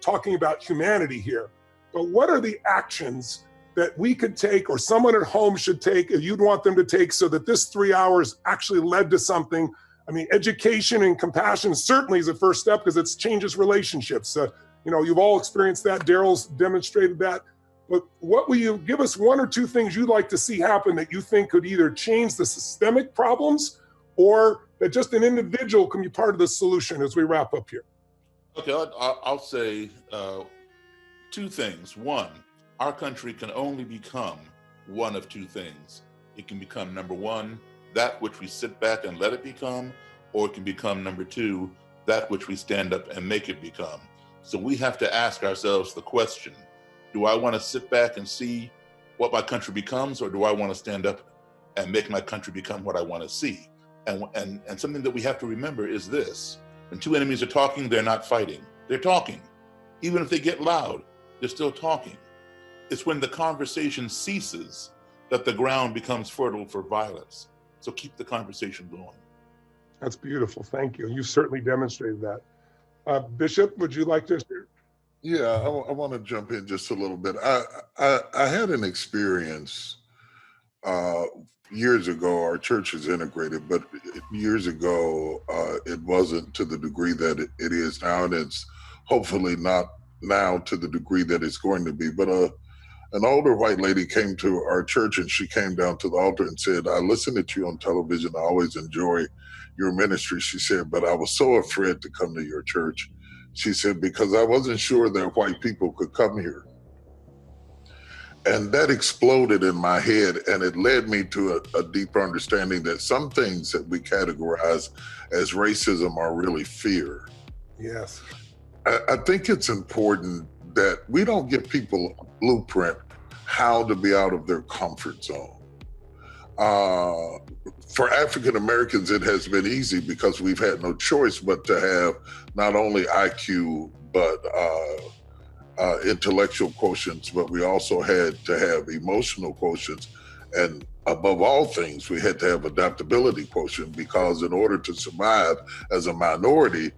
talking about humanity here, but what are the actions that we could take or someone at home should take, if you'd want them to take, so that this 3 hours actually led to something? I mean, education and compassion certainly is a first step because it changes relationships. You've all experienced that. Daryl's demonstrated that. But what will you give us, one or two things you'd like to see happen that you think could either change the systemic problems or that just an individual can be part of the solution as we wrap up here? Okay, I'll say two things. One, our country can only become one of two things. It can become, number one, that which we sit back and let it become, or it can become, number two, that which we stand up and make it become. So we have to ask ourselves the question, do I want to sit back and see what my country becomes, or do I want to stand up and make my country become what I want to see? And something that we have to remember is this: when two enemies are talking, they're not fighting. They're talking. Even if they get loud, they're still talking. It's when the conversation ceases that the ground becomes fertile for violence. So keep the conversation going. That's beautiful. Thank you. You certainly demonstrated that. Bishop, would you like to share? Yeah, I want to jump in just a little bit. I had an experience years ago. Our church is integrated, but years ago, it wasn't to the degree that it is now, and it's hopefully not now to the degree that it's going to be. But an older white lady came to our church, and she came down to the altar and said, "I listen to you on television. I always enjoy your ministry." She said, "But I was so afraid to come to your church." She said, "Because I wasn't sure that white people could come here." And that exploded in my head, and it led me to a deeper understanding that some things that we categorize as racism are really fear. Yes. I think it's important that we don't give people a blueprint how to be out of their comfort zone. For African Americans, it has been easy because we've had no choice but to have not only IQ, but intellectual quotients, but we also had to have emotional quotients. And above all things, we had to have adaptability quotient, because in order to survive as a minority,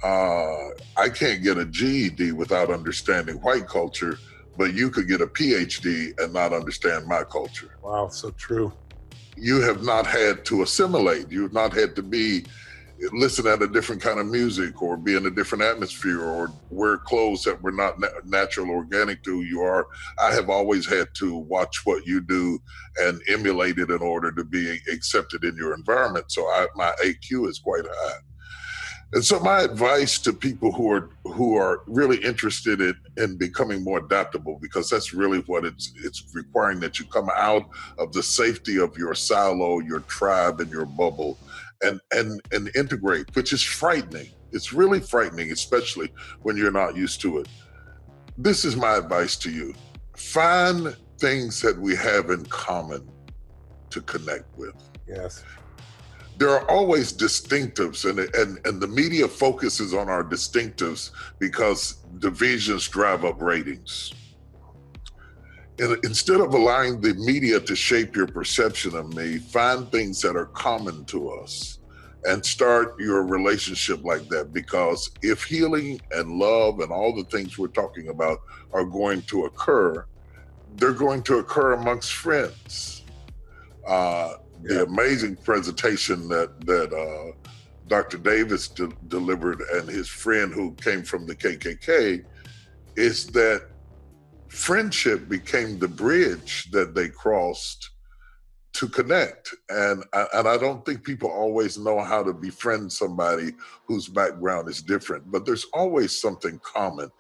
I can't get a GED without understanding white culture, but you could get a PhD and not understand my culture. Wow, so true. You have not had to assimilate. You've not had to listen at a different kind of music, or be in a different atmosphere, or wear clothes that were not natural, organic to who you are. I have always had to watch what you do and emulate it in order to be accepted in your environment. So my AQ is quite high. And so my advice to people who are really interested in becoming more adaptable, because that's really what it's requiring, that you come out of the safety of your silo, your tribe, and your bubble, and integrate, which is frightening. It's really frightening, especially when you're not used to it. This is my advice to you. Find things that we have in common to connect with. Yes. There are always distinctives, and the media focuses on our distinctives because divisions drive up ratings. And instead of allowing the media to shape your perception of me, find things that are common to us and start your relationship like that. Because if healing and love and all the things we're talking about are going to occur, they're going to occur amongst friends. The amazing presentation that Dr. Davis delivered, and his friend who came from the KKK, is that friendship became the bridge that they crossed to connect. And I don't think people always know how to befriend somebody whose background is different, but there's always something common.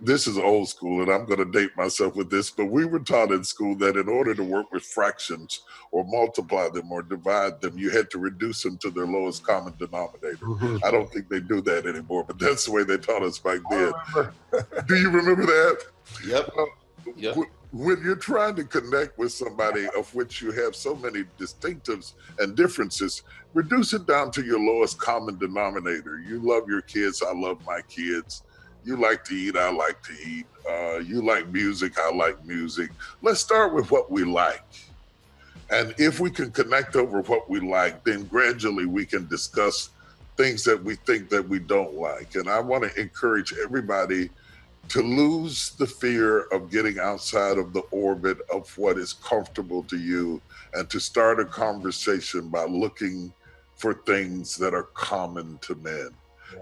This is old school, and I'm going to date myself with this, but we were taught in school that in order to work with fractions or multiply them or divide them, you had to reduce them to their lowest common denominator. Mm-hmm. I don't think they do that anymore, but that's the way they taught us back then. Do you remember that? Yep. Yep. When you're trying to connect with somebody of which you have so many distinctives and differences, reduce it down to your lowest common denominator. You love your kids, I love my kids. You like to eat, I like to eat. You like music, I like music. Let's start with what we like. And if we can connect over what we like, then gradually we can discuss things that we think that we don't like. And I want to encourage everybody to lose the fear of getting outside of the orbit of what is comfortable to you, and to start a conversation by looking for things that are common to men.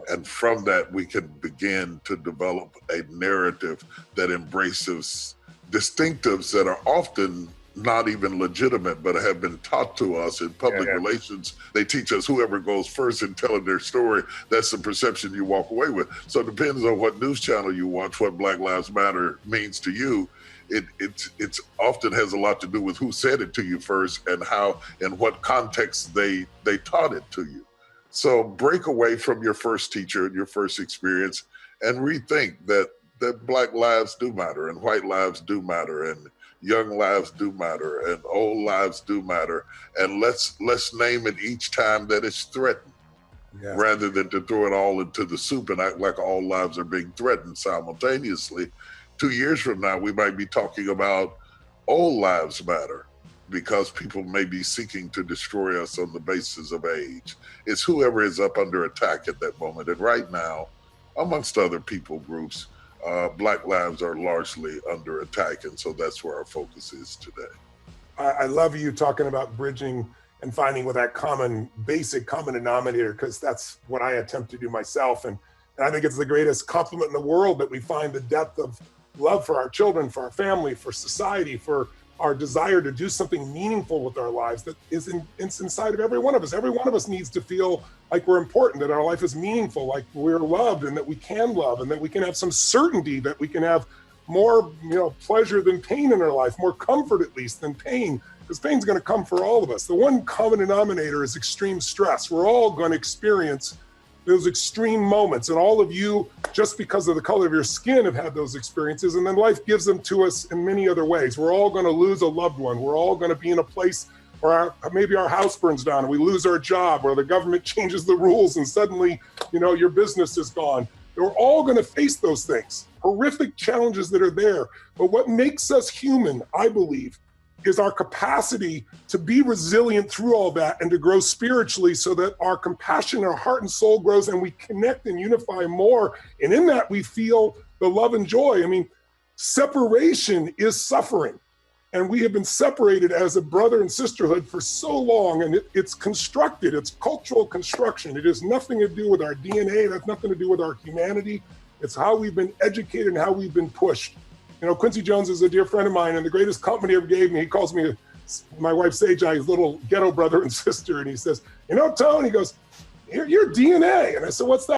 And from that, we can begin to develop a narrative that embraces distinctives that are often not even legitimate, but have been taught to us in public relations. They teach us whoever goes first in telling their story, that's the perception you walk away with. So it depends on what news channel you watch, what Black Lives Matter means to you. It's often has a lot to do with who said it to you first, and how, in what context they taught it to you. So break away from your first teacher and your first experience, and rethink that Black lives do matter, and white lives do matter, and young lives do matter, and old lives do matter. And let's name it each time that it's threatened, rather than to throw it all into the soup and act like all lives are being threatened simultaneously. 2 years from now, we might be talking about all lives matter, because people may be seeking to destroy us on the basis of age. It's whoever is up under attack at that moment. And right now, amongst other people groups, Black lives are largely under attack. And so that's where our focus is today. I love you talking about bridging and finding with that basic common denominator, because that's what I attempt to do myself. And I think it's the greatest compliment in the world that we find the depth of love for our children, for our family, for society, for our desire to do something meaningful with our lives that is inside of every one of us. Every one of us needs to feel like we're important, that our life is meaningful, like we're loved, and that we can love, and that we can have some certainty that we can have more, pleasure than pain in our life, more comfort at least than pain, because pain's going to come for all of us. The one common denominator is extreme stress. We're all going to experience those extreme moments, and all of you, just because of the color of your skin, have had those experiences, and then life gives them to us in many other ways. We're all going to lose a loved one. We're all going to be in a place where maybe our house burns down and we lose our job, or the government changes the rules and suddenly, your business is gone. We're all going to face those things, horrific challenges that are there. But what makes us human, I believe, is our capacity to be resilient through all that and to grow spiritually, so that our compassion, our heart and soul grows, and we connect and unify more. And in that, we feel the love and joy. Separation is suffering. And we have been separated as a brother and sisterhood for so long, and it's constructed, it's cultural construction. It has nothing to do with our DNA, it has nothing to do with our humanity. It's how we've been educated and how we've been pushed. Quincy Jones is a dear friend of mine, and the greatest compliment he ever gave me, he calls me, my wife Sage, his little ghetto brother and sister, and he says, Tone, he goes, you're DNA. And I said, what's that?